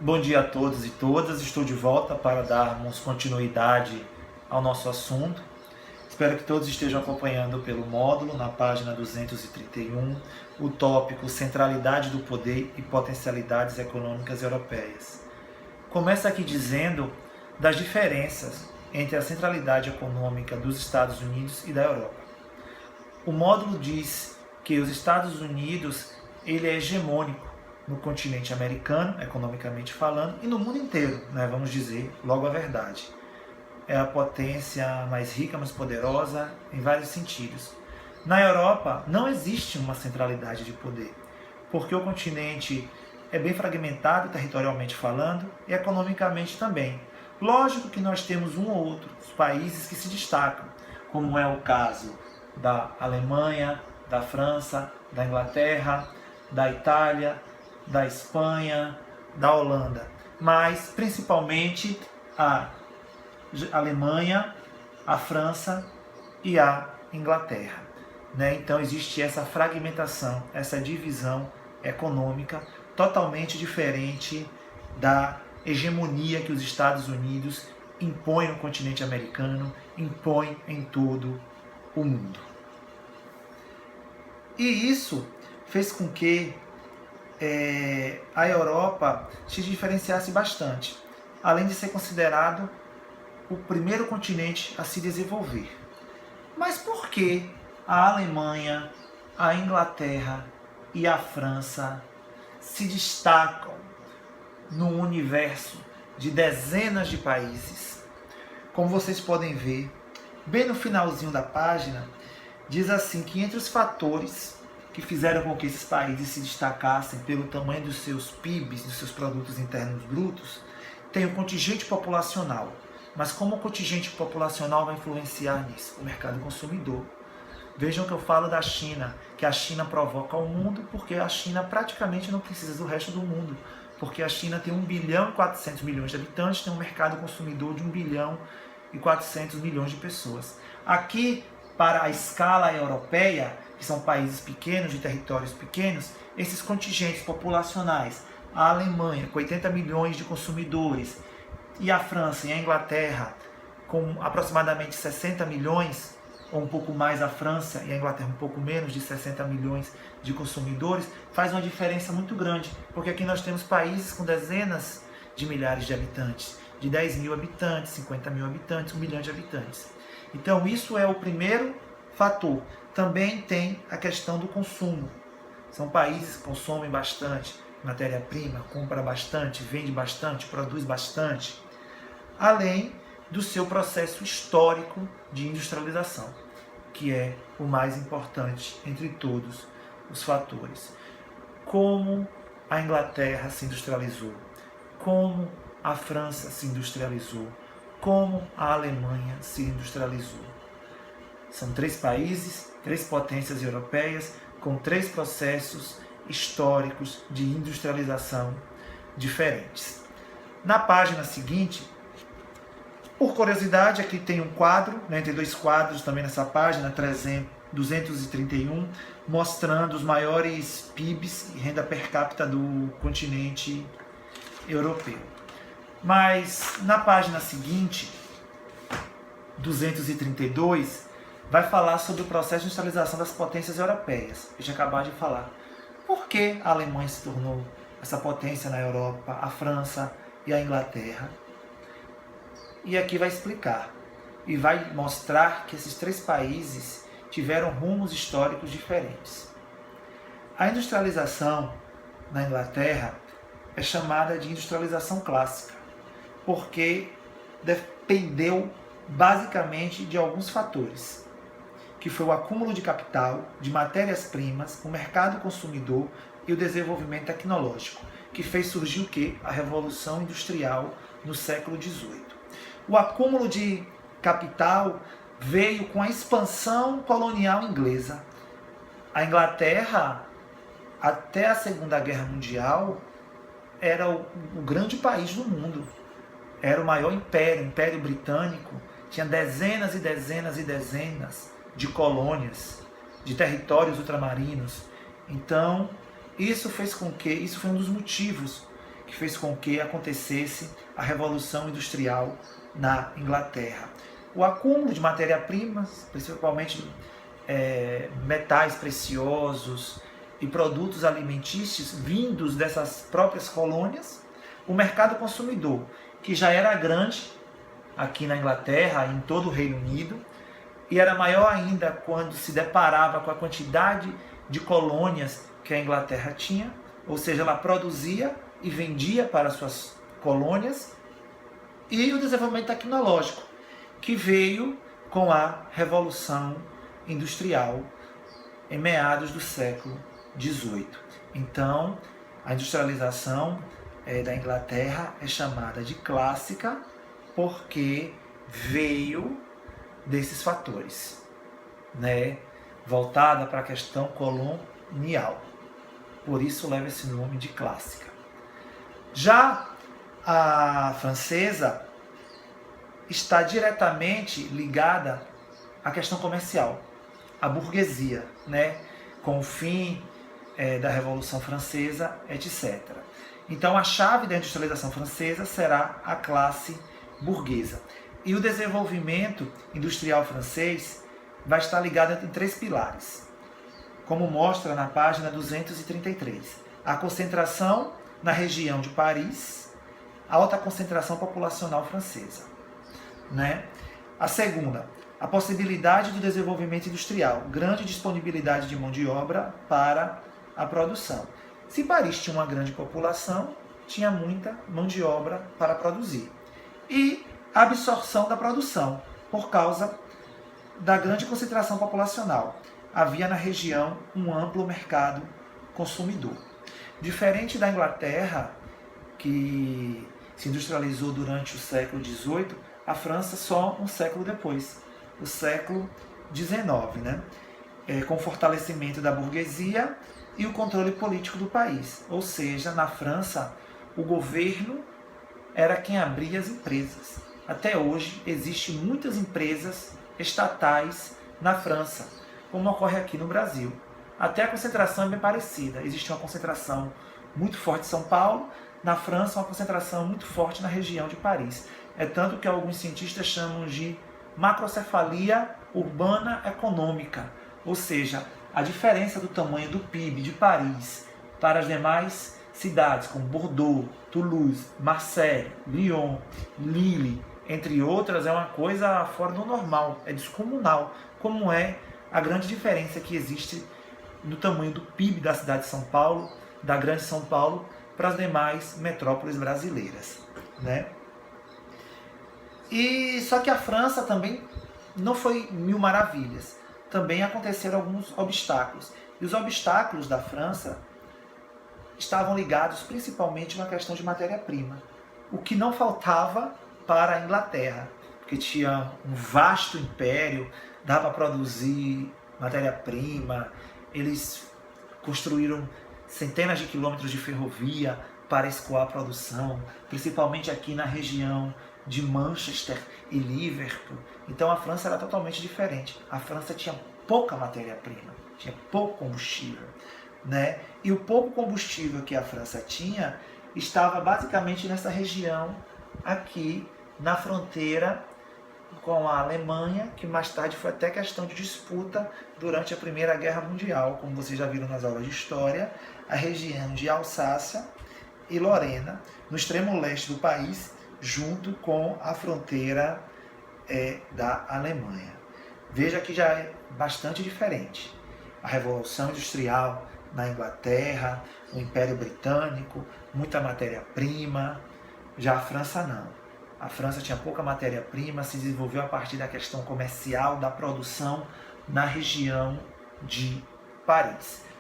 Bom dia a todos e todas, estou de volta para darmos continuidade ao nosso assunto. Espero que todos estejam acompanhando pelo módulo, na página 231, o tópico Centralidade do Poder e Potencialidades Econômicas Europeias. Começa aqui dizendo das diferenças entre a centralidade econômica dos Estados Unidos e da Europa. O módulo diz que os Estados Unidos ele é hegemônico no continente americano, economicamente falando, e no mundo inteiro, né? Vamos dizer logo a verdade. É a potência mais rica, mais poderosa, em vários sentidos. Na Europa, não existe uma centralidade de poder, porque o continente é bem fragmentado, territorialmente falando, e economicamente também. Lógico que nós temos um ou outro países que se destacam, como é o caso da Alemanha, da França, da Inglaterra, da Itália, da Espanha, da Holanda, mas principalmente a Alemanha, a França e a Inglaterra. Então existe essa fragmentação, essa divisão econômica totalmente diferente da hegemonia que os Estados Unidos impõem no continente americano, impõem em todo o mundo. E isso fez com que a Europa se diferenciasse bastante, além de ser considerado o primeiro continente a se desenvolver. Mas por que a Alemanha, a Inglaterra e a França se destacam no universo de dezenas de países? Como vocês podem ver, bem no finalzinho da página, diz assim que entre os fatores que fizeram com que esses países se destacassem pelo tamanho dos seus PIBs, dos seus produtos internos brutos, tem o contingente populacional. Mas como o contingente populacional vai influenciar nisso? O mercado consumidor. Vejam que eu falo da China, que a China provoca o mundo, porque a China praticamente não precisa do resto do mundo, porque a China tem 1 bilhão e 400 milhões de habitantes, tem um mercado consumidor de 1 bilhão e 400 milhões de pessoas. Aqui, para a escala europeia, que são países pequenos, de territórios pequenos, esses contingentes populacionais, a Alemanha com 80 milhões de consumidores, e a França e a Inglaterra com aproximadamente 60 milhões, ou um pouco mais a França e a Inglaterra um pouco menos de 60 milhões de consumidores, faz uma diferença muito grande, porque aqui nós temos países com dezenas de milhares de habitantes, de 10 mil habitantes, 50 mil habitantes, 1 milhão de habitantes. Então isso é o primeiro fator. Também tem a questão do consumo. São países que consomem bastante matéria-prima, compra bastante, vende bastante, produz bastante, além do seu processo histórico de industrialização, que é o mais importante entre todos os fatores. Como a Inglaterra se industrializou, como a França se industrializou, como a Alemanha se industrializou. São 3 países, 3 potências europeias, com 3 processos históricos de industrialização diferentes. Na página seguinte, por curiosidade, aqui tem um quadro, tem 2 quadros também nessa página, 231, mostrando os maiores PIBs e renda per capita do continente europeu. Mas na página seguinte, 232, vai falar sobre o processo de industrialização das potências europeias. Eu já acabei de falar. Por que a Alemanha se tornou essa potência na Europa, a França e a Inglaterra? E aqui vai explicar. E vai mostrar que esses 3 países tiveram rumos históricos diferentes. A industrialização na Inglaterra é chamada de industrialização clássica, porque dependeu basicamente de alguns fatores, que foi o acúmulo de capital, de matérias-primas, o mercado consumidor e o desenvolvimento tecnológico, que fez surgir o quê? A Revolução Industrial no século XVIII. O acúmulo de capital veio com a expansão colonial inglesa. A Inglaterra, até a Segunda Guerra Mundial, era o grande país do mundo. Era o maior império, o Império Britânico. Tinha dezenas e dezenas e dezenas de colônias, de territórios ultramarinos. Então, isso foi um dos motivos que fez com que acontecesse a Revolução Industrial na Inglaterra. O acúmulo de matéria-primas, principalmente metais preciosos e produtos alimentícios vindos dessas próprias colônias, o mercado consumidor, que já era grande aqui na Inglaterra e em todo o Reino Unido, e era maior ainda quando se deparava com a quantidade de colônias que a Inglaterra tinha, ou seja, ela produzia e vendia para suas colônias, e o desenvolvimento tecnológico, que veio com a Revolução Industrial em meados do século XVIII. Então, a industrialização da Inglaterra é chamada de clássica porque veio desses fatores, né? Voltada para a questão colonial. Por isso leva esse nome de clássica. Já a francesa está diretamente ligada à questão comercial, à burguesia, né? Com o fim da Revolução Francesa, etc. Então a chave da industrialização francesa será a classe burguesa. E o desenvolvimento industrial francês vai estar ligado em 3 pilares, como mostra na página 233. A concentração na região de Paris, a alta concentração populacional francesa, né? A segunda, a possibilidade do desenvolvimento industrial, grande disponibilidade de mão de obra para a produção. Se Paris tinha uma grande população, tinha muita mão de obra para produzir. E a absorção da produção, por causa da grande concentração populacional. Havia na região um amplo mercado consumidor. Diferente da Inglaterra, que se industrializou durante o século XVIII, a França só um século depois, o século XIX, né? Com o fortalecimento da burguesia e o controle político do país. Ou seja, na França, o governo era quem abria as empresas. Até hoje, existem muitas empresas estatais na França, como ocorre aqui no Brasil. Até a concentração é bem parecida. Existe uma concentração muito forte em São Paulo, na França uma concentração muito forte na região de Paris. É tanto que alguns cientistas chamam de macrocefalia urbana econômica, ou seja, a diferença do tamanho do PIB de Paris para as demais cidades como Bordeaux, Toulouse, Marseille, Lyon, Lille, entre outras, é uma coisa fora do normal, é descomunal, como é a grande diferença que existe no tamanho do PIB da cidade de São Paulo, da grande São Paulo, para as demais metrópoles brasileiras, né? E só que a França também não foi mil maravilhas, também aconteceram alguns obstáculos, e os obstáculos da França estavam ligados principalmente a uma questão de matéria-prima, o que não faltava para a Inglaterra, porque tinha um vasto império, dava para produzir matéria-prima, eles construíram centenas de quilômetros de ferrovia para escoar a produção, principalmente aqui na região de Manchester e Liverpool. Então a França era totalmente diferente. A França tinha pouca matéria-prima, tinha pouco combustível, né? E o pouco combustível que a França tinha estava basicamente nessa região aqui, na fronteira com a Alemanha, que mais tarde foi até questão de disputa durante a Primeira Guerra Mundial, como vocês já viram nas aulas de História, a região de Alsácia e Lorena, no extremo leste do país, junto com a fronteira da Alemanha. Veja que já é bastante diferente. A Revolução Industrial na Inglaterra, o Império Britânico, muita matéria-prima, já a França não. A França tinha pouca matéria-prima, se desenvolveu a partir da questão comercial, da produção na região de Paris.